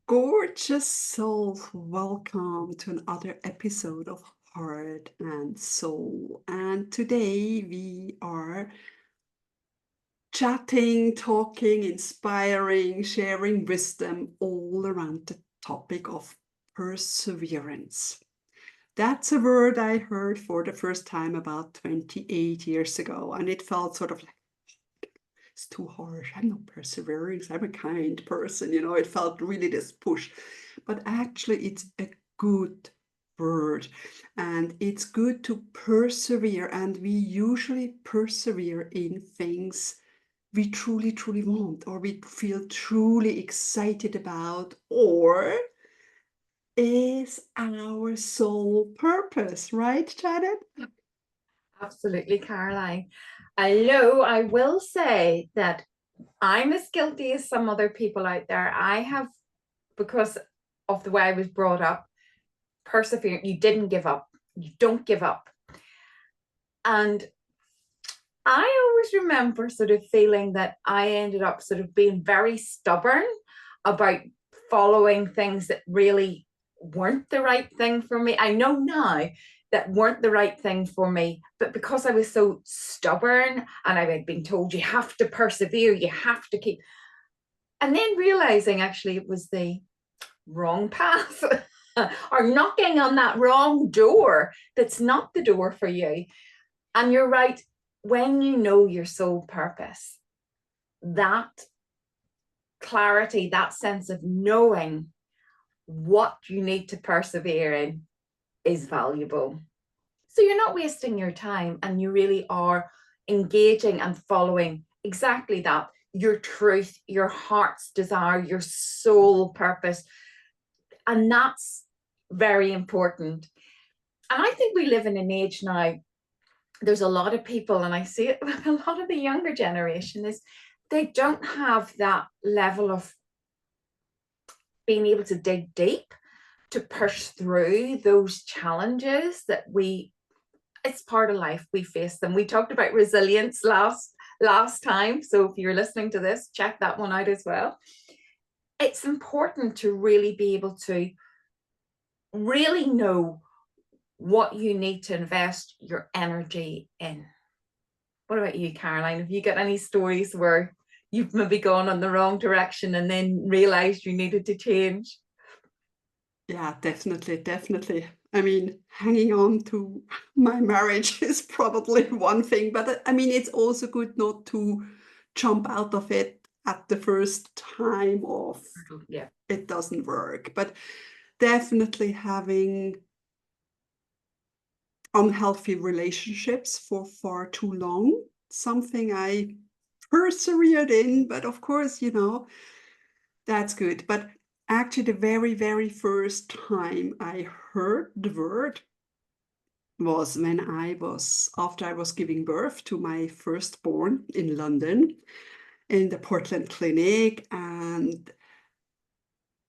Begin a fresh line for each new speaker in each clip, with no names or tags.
Gorgeous soul, welcome to another episode of Heart and Soul. And today we are chatting, talking, inspiring, sharing wisdom all around the topic of perseverance. That's a word I heard for the first time about 28 years ago, and it felt sort of like it's too harsh. I'm not persevering. I'm a kind person. It felt really this push. But actually, it's a good word. And it's good to persevere. And we usually persevere in things we truly, truly want, or we feel truly excited about, or is our sole purpose, right, Janet?
Absolutely, Caroline. Although I will say that I'm as guilty as some other people out there. I have, because of the way I was brought up, persevering. You didn't give up. You don't give up. And I always remember sort of feeling that I ended up sort of being very stubborn about following things that really weren't the right thing for me. I know now that weren't the right thing for me, but because I was so stubborn and I had been told you have to persevere, you have to keep, and then realizing actually it was the wrong path or knocking on that wrong door that's not the door for you. And you're right, when you know your sole purpose, that clarity, that sense of knowing what you need to persevere in is valuable. So you're not wasting your time and you really are engaging and following exactly that, your truth, your heart's desire, your soul purpose. And that's very important. And I think we live in an age now, there's a lot of people, and I see it with a lot of the younger generation, is they don't have that level of being able to dig deep to push through those challenges that it's part of life, we face them. We talked about resilience last time, so if you're listening to this, check that one out as well. It's important to really be able to really know what you need to invest your energy in. What about you, Caroline? Have you got any stories where you've maybe gone on the wrong direction and then realized you needed to change?
Yeah, definitely, definitely. I mean, hanging on to my marriage is probably one thing, but I mean, it's also good not to jump out of it at the first time of
Yeah.
it doesn't work. But definitely having unhealthy relationships for far too long, something I persevered in, but of course, that's good. But actually, the very, very first time I heard the word was when after I was giving birth to my firstborn in London in the Portland clinic. And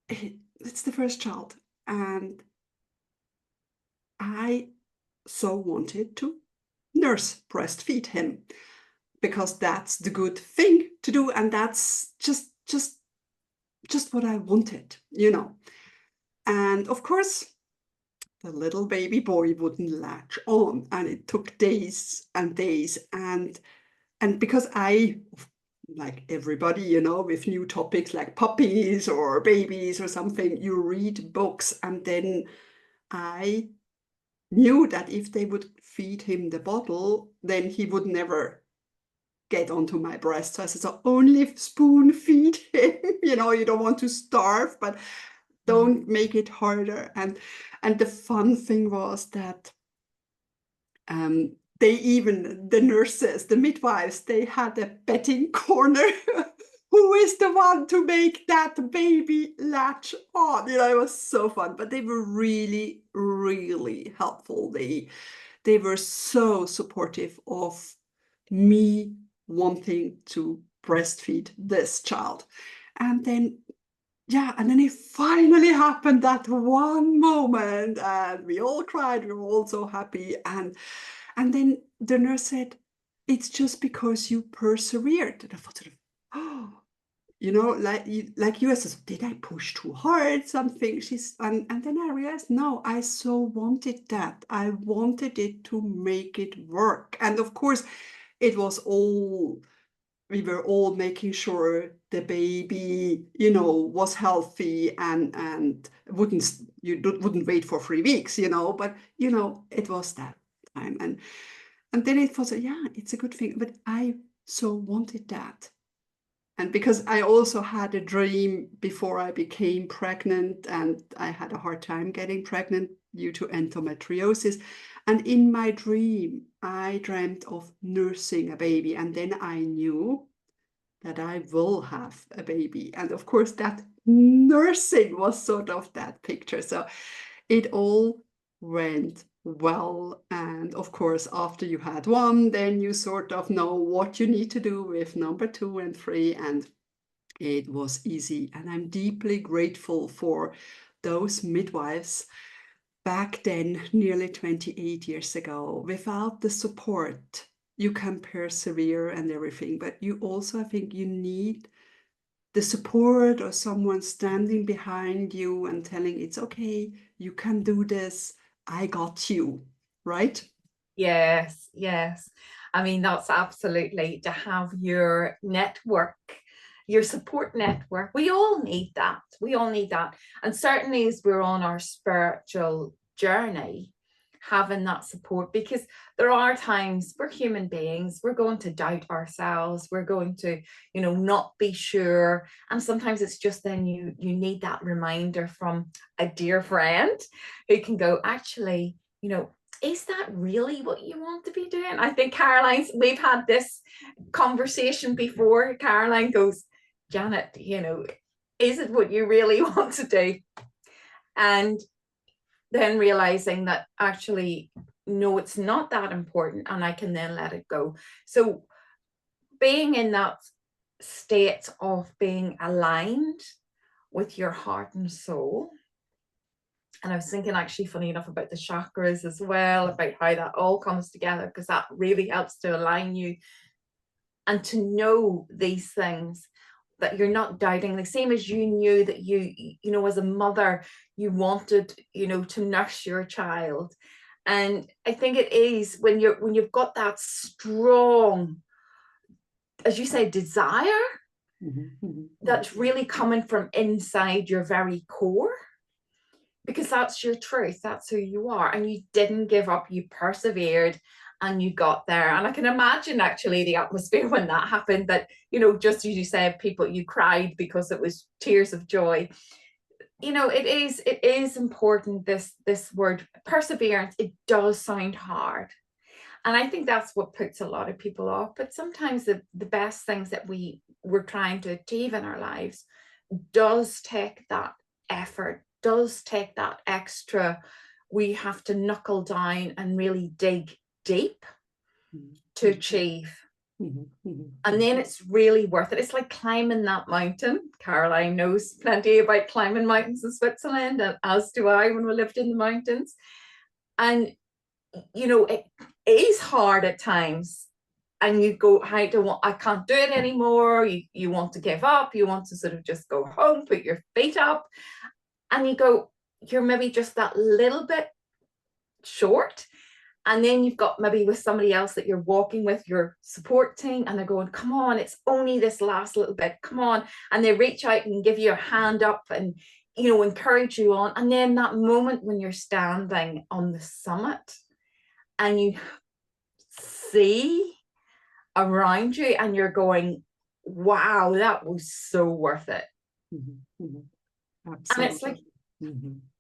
it's the first child. And I so wanted to nurse breastfeed him because that's the good thing to do. And that's just what I wanted. And of course, the little baby boy wouldn't latch on, and it took days and days. And because I, like everybody, with new topics like puppies or babies or something, you read books. And then I knew that if they would feed him the bottle, then he would never get onto my breast. So I said, so only spoon feed him. You don't want to starve, but don't make it harder. And the fun thing was that the nurses, the midwives, they had a betting corner. Who is the one to make that baby latch on? It was so fun, but they were really, really helpful. They were so supportive of me wanting to breastfeed this child. And then, yeah, and then it finally happened, that one moment, and we all cried. We were all so happy. And then the nurse said, it's just because you persevered. And I thought, oh, you know, like you said, did I push too hard? Something and then I realized, no, I so wanted that. I wanted it to make it work. And of course, it was all, we were all making sure the baby, you know, was healthy and wouldn't wait for 3 weeks, you know, but you know, it was that time. And then it was, yeah, it's a good thing. But I so wanted that. And because I also had a dream before I became pregnant, and I had a hard time getting pregnant due to endometriosis. And in my dream, I dreamt of nursing a baby. And then I knew that I will have a baby. And of course, that nursing was sort of that picture. So it all went well. And of course, after you had one, then you sort of know what you need to do with number 2 and 3. And it was easy. And I'm deeply grateful for those midwives back then, nearly 28 years ago. Without the support, you can persevere and everything, but you also, I think, you need the support or someone standing behind you and telling it's okay, you can do this, I got you, right?
Yes, yes. I mean, that's absolutely to have your network, your support network. We all need that. We all need that. And certainly as we're on our spiritual journey, having that support, because there are times we're human beings, we're going to doubt ourselves, we're going to, you know, not be sure. And sometimes it's just then you need that reminder from a dear friend who can go, actually, you know, is that really what you want to be doing? I think Caroline's, we've had this conversation before. Caroline goes, Janet, you know, is it what you really want to do? And then realizing that actually, no, it's not that important, and I can then let it go. So being in that state of being aligned with your heart and soul. And I was thinking, actually, funny enough, about the chakras as well, about how that all comes together, because that really helps to align you and to know these things, that you're not doubting, the same as you knew that you know, as a mother, you wanted, you know, to nurse your child. And I think it is when you've got that strong, as you say, desire, that's really coming from inside your very core, because that's your truth, that's who you are, and you didn't give up, you persevered and you got there. And I can imagine actually the atmosphere when that happened, that, you know, just as you said, people, you cried because it was tears of joy. You know, it is important, this word perseverance. It does sound hard, and I think that's what puts a lot of people off. But sometimes the best things that we're trying to achieve in our lives does take that effort, does take that extra, we have to knuckle down and really dig deep to achieve. And then it's really worth it. It's like climbing that mountain. Caroline knows plenty about climbing mountains in Switzerland, and as do I when we lived in the mountains. And you know, it is hard at times, and you go, I can't do it anymore. You want to give up, you want to sort of just go home, put your feet up, and you go, you're maybe just that little bit short. And then you've got maybe with somebody else that you're walking with, your support team, and they're going, come on, it's only this last little bit, come on. And they reach out and give you a hand up and, you know, encourage you on. And then that moment when you're standing on the summit and you see around you and you're going, wow, that was so worth it. And it's like,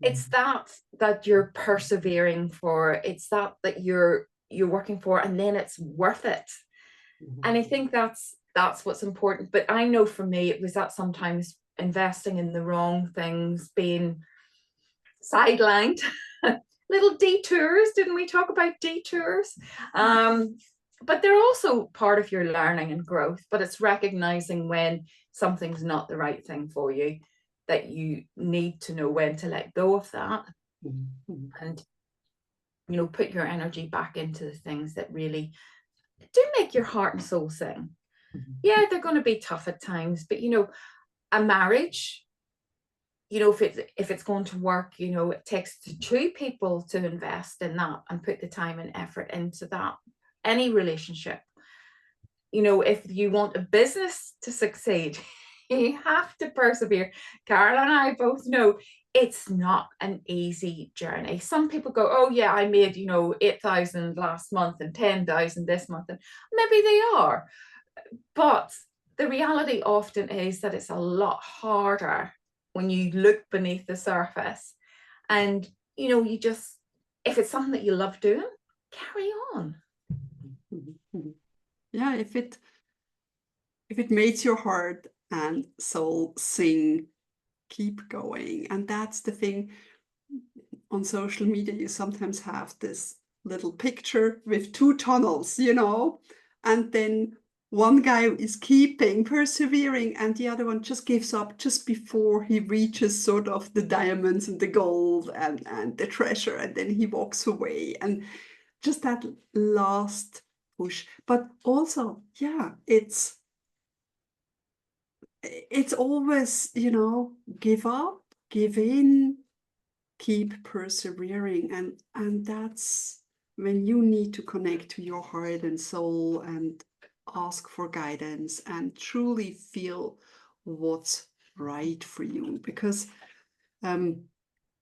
it's that you're persevering for, it's that you're working for, and then it's worth it. And I think that's what's important. But I know for me, it was that sometimes investing in the wrong things, being sidelined. Little detours, didn't we talk about detours? But they're also part of your learning and growth. But it's recognizing when something's not the right thing for you, that you need to know when to let go of that, and, you know, put your energy back into the things that really do make your heart and soul sing. Yeah, they're going to be tough at times, but you know, a marriage, you know, if it's going to work, you know, it takes two people to invest in that and put the time and effort into that. Any relationship, you know, if you want a business to succeed, you have to persevere. Carol and I both know it's not an easy journey. Some people go, oh yeah, I made, you know, 8,000 last month and 10,000 this month, and maybe they are, but the reality often is that it's a lot harder when you look beneath the surface. And you know, you just, if it's something that you love doing, carry on.
Yeah, if it makes your heart and soul sing, keep going. And that's the thing. On social media, you sometimes have this little picture with two tunnels, you know, and then one guy is persevering, and the other one just gives up just before he reaches sort of the diamonds and the gold and the treasure, and then he walks away. And just that last push. But also, yeah, it's always, you know, give up, give in, keep persevering. And that's when you need to connect to your heart and soul and ask for guidance and truly feel what's right for you. Because yeah,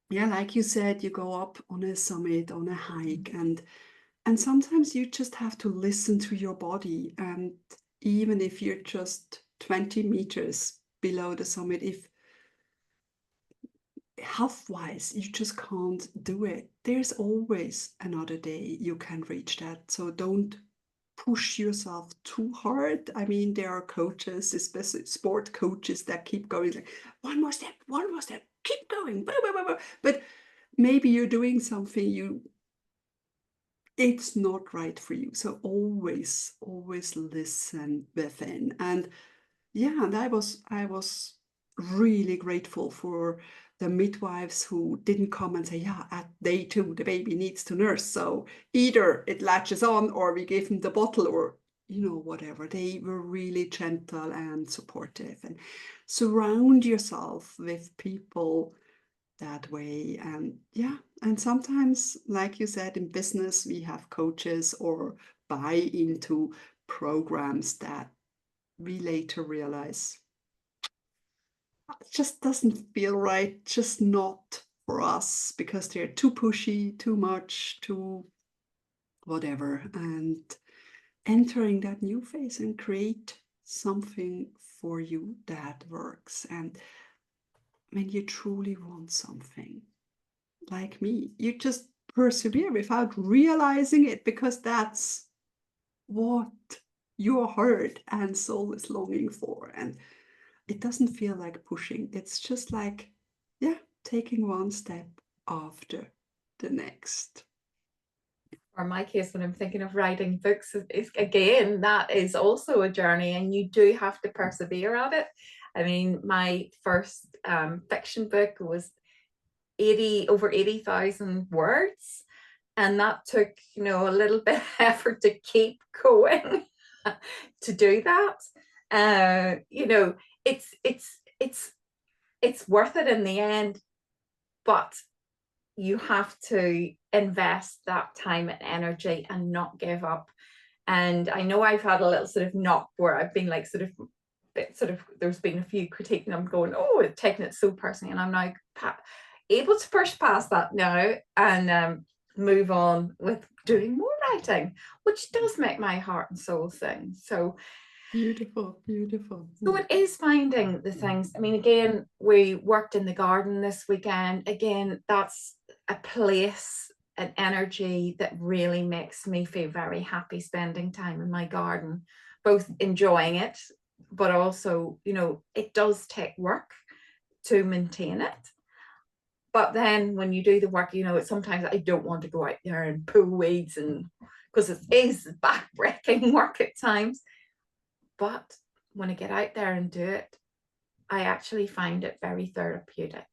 like you said, you go up on a summit, on a hike, and sometimes you just have to listen to your body. And even if you're just 20 meters below the summit, if health-wise you just can't do it, there's always another day you can reach that. So don't push yourself too hard. I mean, there are coaches, especially sport coaches, that keep going like one more step, keep going, blah, blah, blah, blah. But maybe you're doing something it's not right for you. So always listen within. And yeah, and I was really grateful for the midwives who didn't come and say, yeah, at day 2 the baby needs to nurse, so either it latches on or we give him the bottle, or you know, whatever. They were really gentle and supportive. And surround yourself with people that way. And yeah, and sometimes, like you said, in business we have coaches or buy into programs that we later realize it just doesn't feel right, just not for us, because they're too pushy, too much, too whatever. And entering that new phase and create something for you that works. And when you truly want something, like me, you just persevere without realizing it, because that's what your heart and soul is longing for. And it doesn't feel like pushing. It's just like, yeah, taking one step after the next.
Or in my case, when I'm thinking of writing books, is again, that is also a journey, and you do have to persevere at it. I mean, my first fiction book was over 80,000 words, and that took, you know, a little bit of effort to keep going to do that. You know, it's worth it in the end, but you have to invest that time and energy and not give up. And I know I've had a little sort of knock where I've been like sort of there's been a few critique, and I'm going, oh, it's taking it so personally, and I'm now able to push past that now and move on with doing more writing, which does make my heart and soul sing. So
beautiful.
so it is finding the things. I mean, again, we worked in the garden this weekend. Again, that's a place, an energy that really makes me feel very happy spending time in my garden, both enjoying it, but also, you know, it does take work to maintain it. But then when you do the work, you know, sometimes I don't want to go out there and pull weeds, and because it is back-breaking work at times. But when I get out there and do it, I actually find it very therapeutic,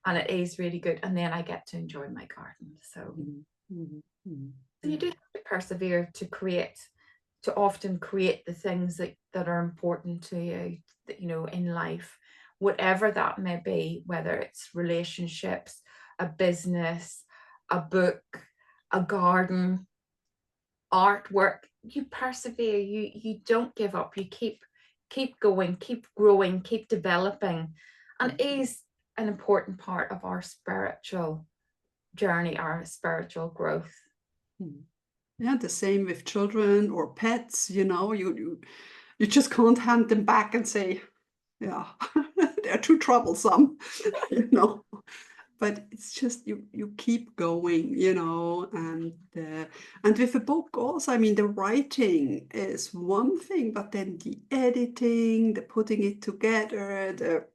and it is really good. And then I get to enjoy my garden. So, so you do have to persevere to create to often create the things that are important to you, that, you know, in life, whatever that may be, whether it's relationships, a business, a book, a garden, artwork. You persevere, you don't give up, you keep going, keep growing, keep developing. And it is an important part of our spiritual journey, our spiritual growth.
Yeah, the same with children or pets, you know, you just can't hand them back and say, yeah, they're too troublesome, you know. But it's just you keep going, you know, and with a book also, I mean, the writing is one thing, but then the editing, the putting it together,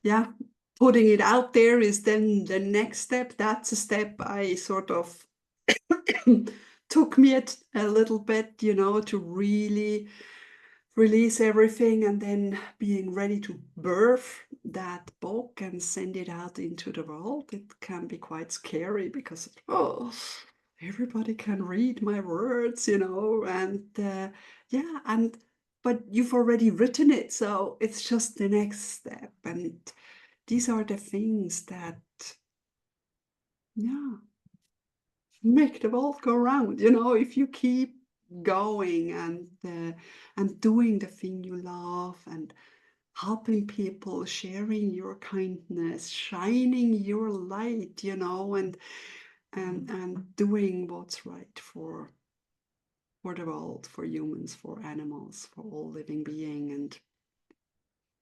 yeah, putting it out there is then the next step. That's a step I sort of took me a little bit, you know, to really release everything and then being ready to birth that book and send it out into the world. It can be quite scary because, oh, everybody can read my words, you know, and yeah, but you've already written it, so it's just the next step. And these are the things that, yeah, make the world go round, you know, if you keep going and doing the thing you love and helping people, sharing your kindness, shining your light, you know, and doing what's right for the world, for humans, for animals, for all living being. And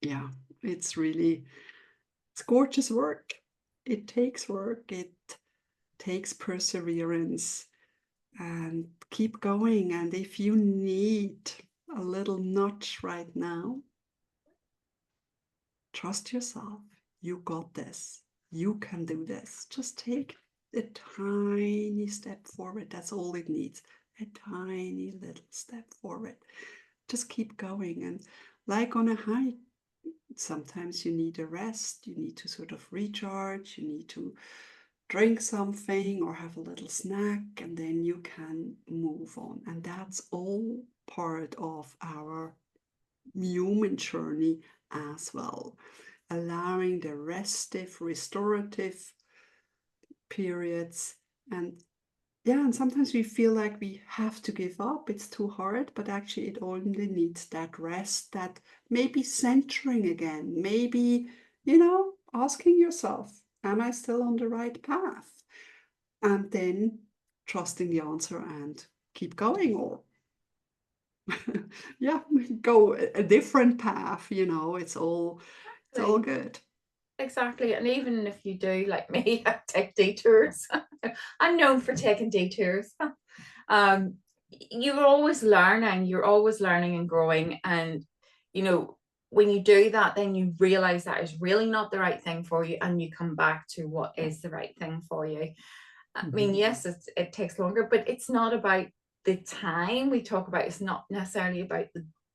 yeah, it's gorgeous work. It takes work. It takes perseverance. And keep going. And if you need a little nudge right now, trust yourself. You got this. You can do this. Just take a tiny step forward. That's all it needs. A tiny little step forward. Just keep going. And like on a hike, sometimes you need a rest. You need to sort of recharge. You need to drink something or have a little snack, and then you can move on. And that's all part of our human journey as well. Allowing the restive, restorative periods. And yeah, and sometimes we feel like we have to give up, it's too hard, but actually it only needs that rest, that maybe centering again, maybe, you know, asking yourself, am I still on the right path? And then trusting the answer and keep going, or yeah, go a different path, you know, it's all good.
Exactly. And even if you do, like me, take detours, I'm known for taking detours. um, you're always learning and growing. And, you know, when you do that, then you realize that is really not the right thing for you, and you come back to what is the right thing for you. I mean, yes, it takes longer, but it's not about the time we talk about. It's not necessarily about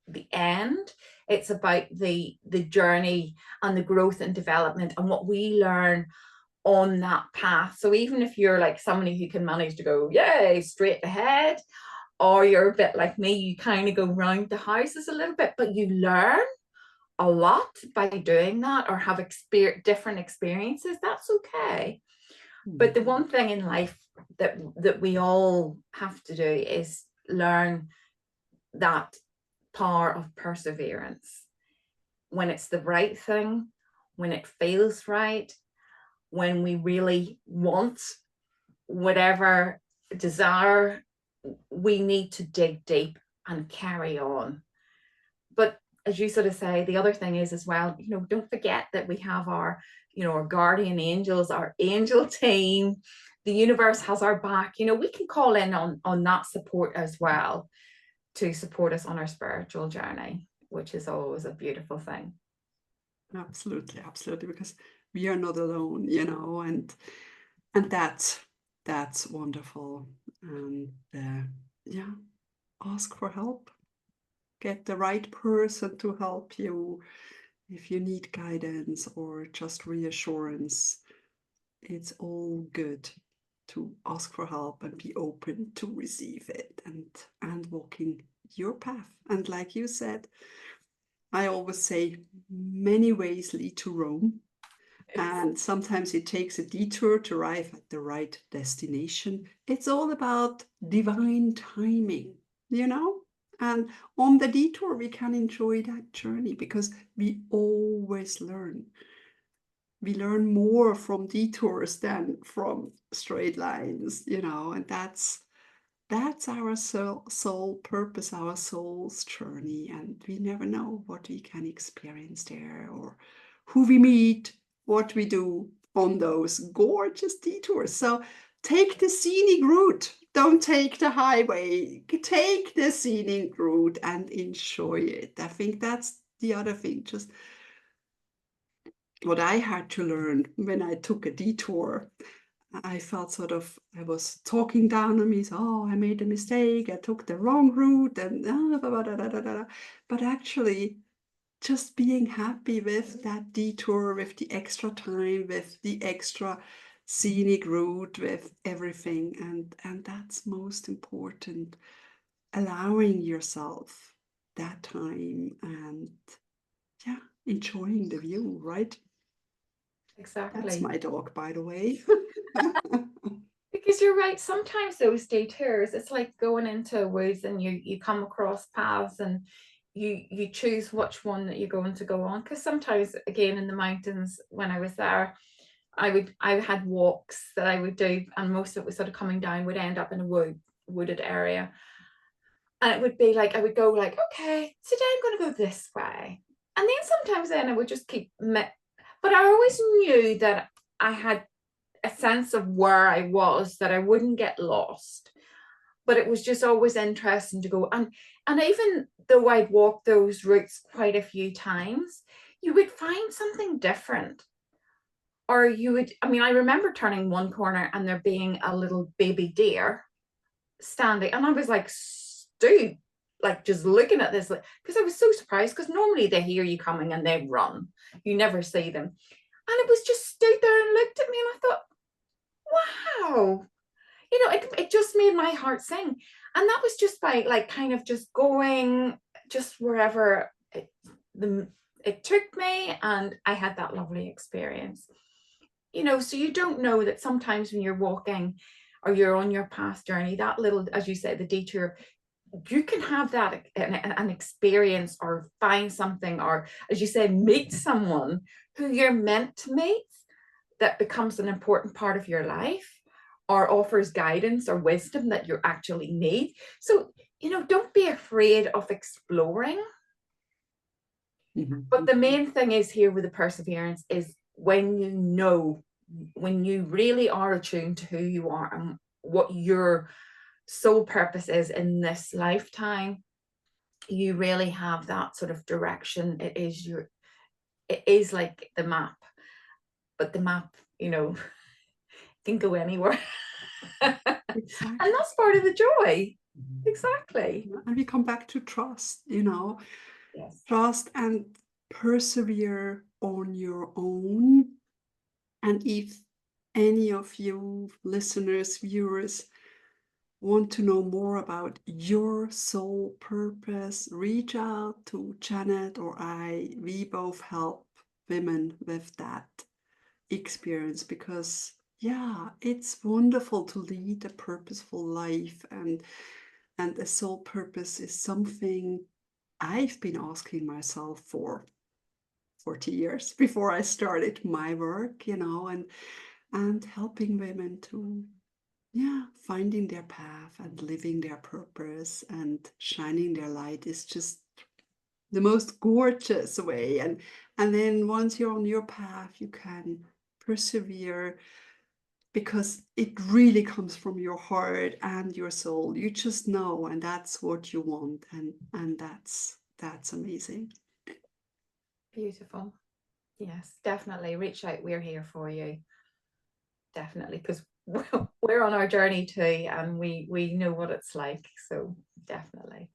the end. It's about the journey and the growth and development and what we learn on that path. So even if you're like somebody who can manage to go, yay, straight ahead, or you're a bit like me, you kind of go round the houses a little bit, but you learn a lot by doing that, or have different experiences. That's okay. But the one thing in life that we all have to do is learn that power of perseverance. When it's the right thing, when it feels right, when we really want whatever desire, we need to dig deep and carry on. But as you sort of say, the other thing is as well, you know, don't forget that we have our, you know, our guardian angels, our angel team. The universe has our back. You know, we can call in on that support as well, to support us on our spiritual journey, which is always a beautiful thing.
Absolutely, absolutely, because we are not alone, you know, and that's wonderful. And yeah, ask for help. Get the right person to help you if you need guidance or just reassurance. It's all good. to ask for help and be open to receive it, and walking your path. And like you said, I always say many ways lead to Rome. And sometimes it takes a detour to arrive at the right destination. It's all about divine timing, you know? And on the detour, we can enjoy that journey because we always learn. We learn more from detours than from straight lines, you know, and that's our soul purpose, our soul's journey. And we never know what we can experience there, or who we meet, what we do on those gorgeous detours. So take the scenic route. Don't take the highway. Take the scenic route and enjoy it. I think that's the other thing. Just what I had to learn when I took a detour. I felt sort of, I was talking down on me, so, oh, I made a mistake, I took the wrong route, and but actually just being happy with that detour, with the extra time, with the extra scenic route, with everything, and that's most important, allowing yourself that time and yeah, enjoying the view, right?
Exactly.
That's my dog, by the way.
Because you're right, sometimes those detours, it's like going into woods and you come across paths and you choose which one that you're going to go on. Because sometimes, again, in the mountains when I was there, I had walks that I would do, and most of it was sort of coming down, would end up in a wooded area. And it would be like, I would go like, okay, today I'm going to go this way. And then sometimes then I would just but I always knew that I had a sense of where I was, that I wouldn't get lost. But it was just always interesting to go. And even though I'd walked those routes quite a few times, you would find something different. Or you would, I mean, I remember turning one corner and there being a little baby deer standing. And I was like, dude, like just looking at this, because I was so surprised, because normally they hear you coming and they run. You never see them. And it was just stood there and looked at me, and I thought, wow, you know, it just made my heart sing. And that was just by like kind of just going just wherever it took me, and I had that lovely experience. You know, so you don't know that sometimes when you're walking or you're on your path journey, that little, as you said, the detour, you can have that an experience, or find something, or as you say, meet someone who you're meant to meet, that becomes an important part of your life, or offers guidance or wisdom that you actually need. So, you know, don't be afraid of exploring. But the main thing is here with the perseverance is when you really are attuned to who you are and what your soul purpose is in this lifetime, you really have that sort of direction. It is like the map, but the map, you know, can go anywhere.
Exactly.
And that's part of the joy. Exactly.
And we come back to trust, you know.
Yes.
Trust and persevere on your own. And if any of you listeners, viewers, want to know more about your soul purpose, reach out to Janet or I. We both help women with that experience, because yeah, it's wonderful to lead a purposeful life, and a soul purpose is something I've been asking myself for 40 years before I started my work, you know, and helping women to finding their path and living their purpose and shining their light is just the most gorgeous way. And then once you're on your path, you can persevere, because it really comes from your heart and your soul. You just know, and that's what you want, and that's amazing.
Beautiful. Yes, definitely reach out. We're here for you. Definitely, because we're on our journey too, and we know what it's like. So definitely.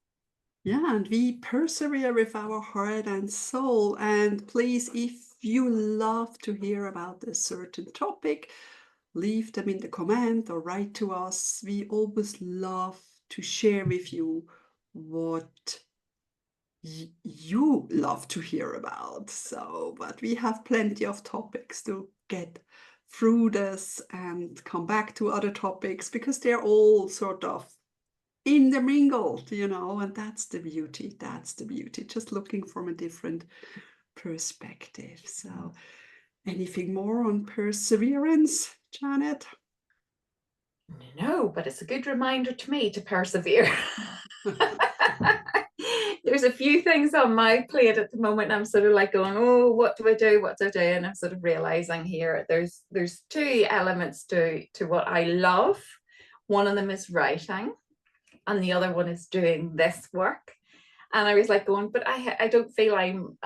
Yeah, and we persevere with our heart and soul. And please, if you love to hear about a certain topic, leave them in the comment or write to us. We always love to share with you what you love to hear about. So, but we have plenty of topics to get through this and come back to other topics because they're all sort of intermingled, and that's the beauty. That's the beauty. Just looking from a different perspective. So, anything more on perseverance, Janet?
No, but it's a good reminder to me to persevere. There's a few things on my plate at the moment. I'm sort of like going, oh, what do I do? What do I do? And I'm sort of realizing here there's two elements to what I love. One of them is writing, and the other one is doing this work. And I was like going, but I don't feel I'm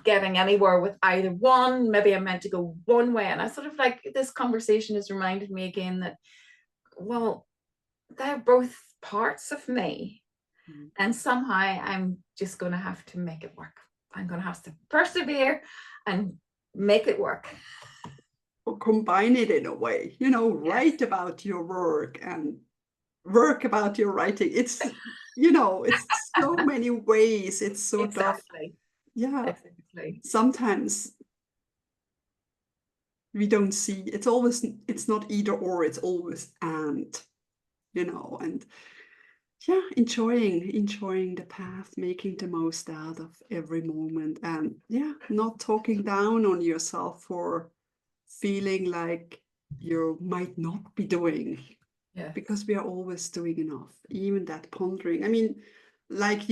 getting anywhere with either one. Maybe I'm meant to go one way. And I sort of like, this conversation has reminded me again that, well, they're both parts of me. And somehow I'm just going to have to make it work. I'm going to have to persevere and make it work.
Or combine it in a way, write about your work and work about your writing. It's, it's so many ways. It's sort
Exactly.
of, yeah,
Exactly.
Sometimes we don't see, it's not either or, it's always and, and yeah, enjoying the path, making the most out of every moment, and yeah, not talking down on yourself for feeling like you might not be doing, because we are always doing enough. Even that pondering, I mean, like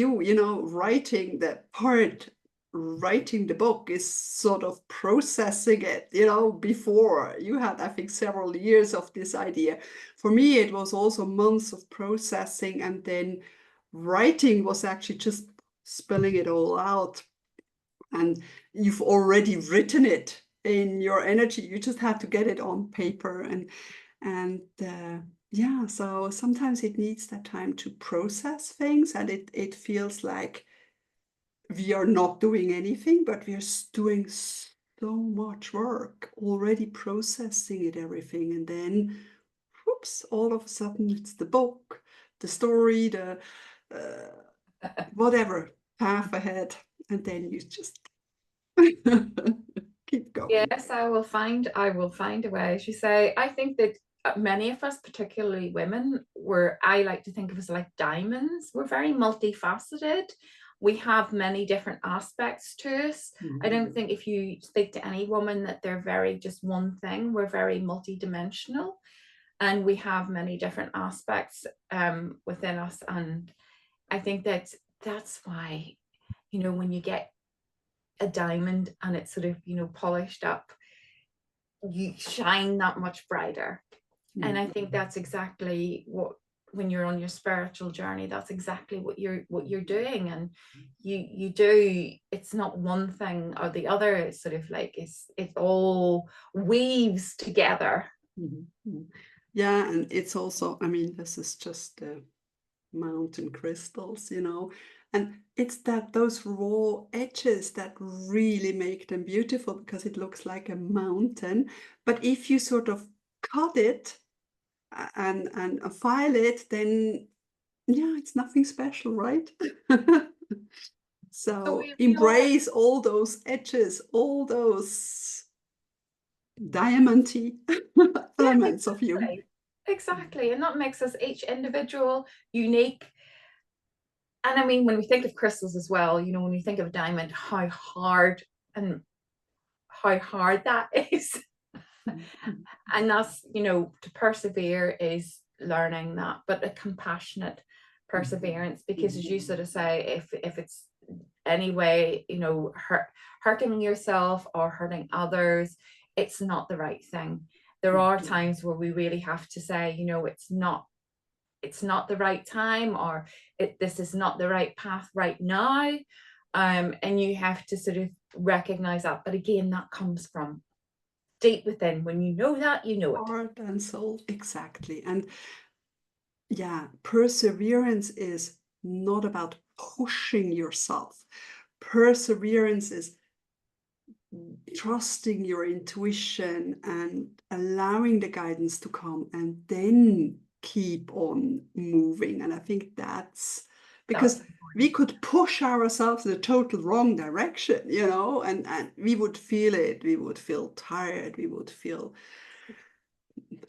writing the book is sort of processing it, before you had, I think, several years of this idea. For me, it was also months of processing, and then writing was actually just spelling it all out. And you've already written it in your energy. You just have to get it on paper. And yeah, so sometimes it needs that time to process things, and it feels like we are not doing anything, but we are doing so much work already, processing it, everything. And then, whoops, all of a sudden it's the book, the story, the whatever path ahead. And then you just keep going.
Yes, I will find a way. As you say, I think that many of us, particularly women, I like to think of as like diamonds. We're very multifaceted. We have many different aspects to us. I don't think if you speak to any woman that they're very just one thing. We're very multidimensional, and we have many different aspects within us. And I think that's why, when you get a diamond and it's sort of, polished up, you shine that much brighter. And I think that's exactly what, when you're on your spiritual journey, that's exactly what you're doing. And you do, it's not one thing or the other. It's sort of like it all weaves together.
Yeah, and it's also, I mean, this is just mountain crystals, and it's those raw edges that really make them beautiful, because it looks like a mountain. But if you sort of cut it and file it, then yeah, it's nothing special, right? So embrace all those edges, all those diamanty elements of you.
Exactly. And that makes us each individual, unique. And I mean, when we think of crystals as well, when we think of a diamond, how hard that is. And that's, to persevere is learning that, but a compassionate perseverance, because as you sort of say, if it's any way, hurting yourself or hurting others, it's not the right thing. There are times where we really have to say, it's not the right time, or this is not the right path right now. And you have to sort of recognize that. But again, that comes from deep within. When you know that, you know it.
Heart and soul, exactly. And yeah, perseverance is not about pushing yourself. Perseverance is trusting your intuition and allowing the guidance to come, and then keep on moving. And I think that's because we could push ourselves in the total wrong direction, you know, and we would feel it. We would feel tired. We would feel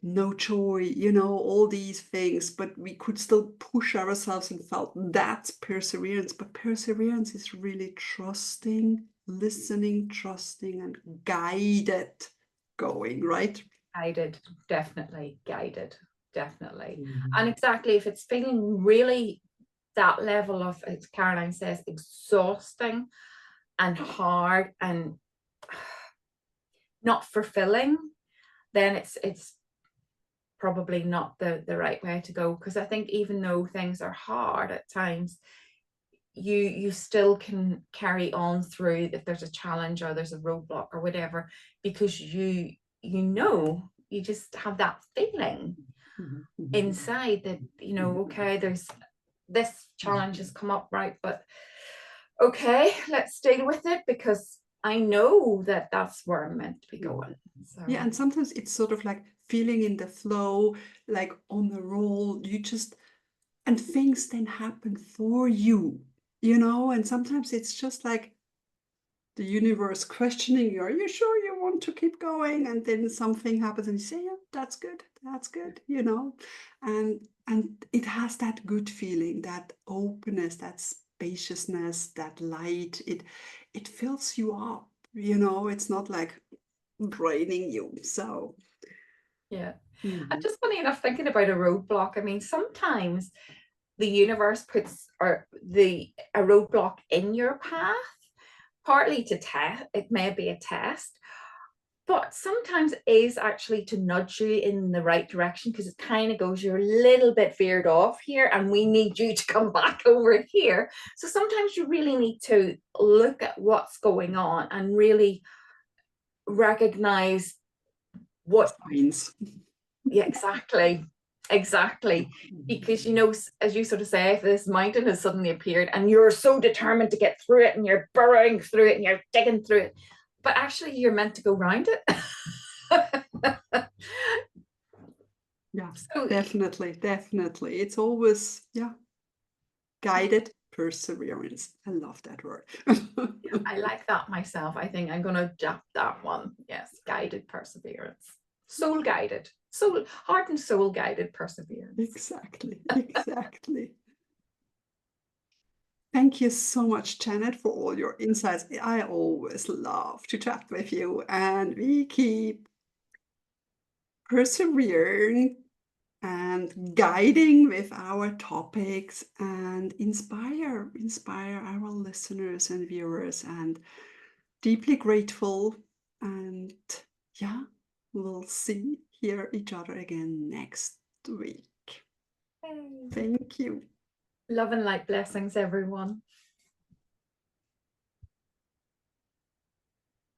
no joy, you know, all these things, but we could still push ourselves and felt that's perseverance. But perseverance is really trusting, listening, trusting, and guided going, right?
Guided, definitely guided, definitely. And exactly, if it's feeling really that level of, as Caroline says, exhausting and hard and not fulfilling, then it's probably not the right way to go. Because I think even though things are hard at times, you still can carry on through if there's a challenge or there's a roadblock or whatever, because you know, you just have that feeling inside that, you know, okay, there's this challenge has come up, right, but okay, let's deal with it, because I know that that's where I'm meant to be going. So
yeah, and sometimes it's sort of like feeling in the flow, like on the roll, you just, and things then happen for you, you know, and sometimes it's just like the universe questioning you, are you sure you want to keep going? And then something happens and you say, yeah, that's good, you know, and it has that good feeling, that openness, that spaciousness, that light. It fills you up, you know, it's not like draining you. So
yeah. And just funny enough, thinking about a roadblock, I mean, sometimes the universe puts a roadblock in your path, partly to test, it may be a test, but sometimes it is actually to nudge you in the right direction, because it kind of goes, you're a little bit veered off here and we need you to come back over here. So sometimes you really need to look at what's going on and really recognize what
means.
Yeah, exactly, because, you know, as you sort of say, if this mountain has suddenly appeared and you're so determined to get through it and you're burrowing through it and you're digging through it, but actually you're meant to go round it.
Yeah,
So
definitely. It's always, yeah, guided perseverance. I love that word.
I like that myself. I think I'm going to adapt that one. Yes, guided perseverance, soul guided, soul, heart and soul guided perseverance.
Exactly. Thank you so much, Janet, for all your insights. I always love to chat with you, and we keep persevering and guiding with our topics and inspire our listeners and viewers, and deeply grateful. And yeah, we'll hear each other again next week. Thank you.
Love and light blessings, everyone.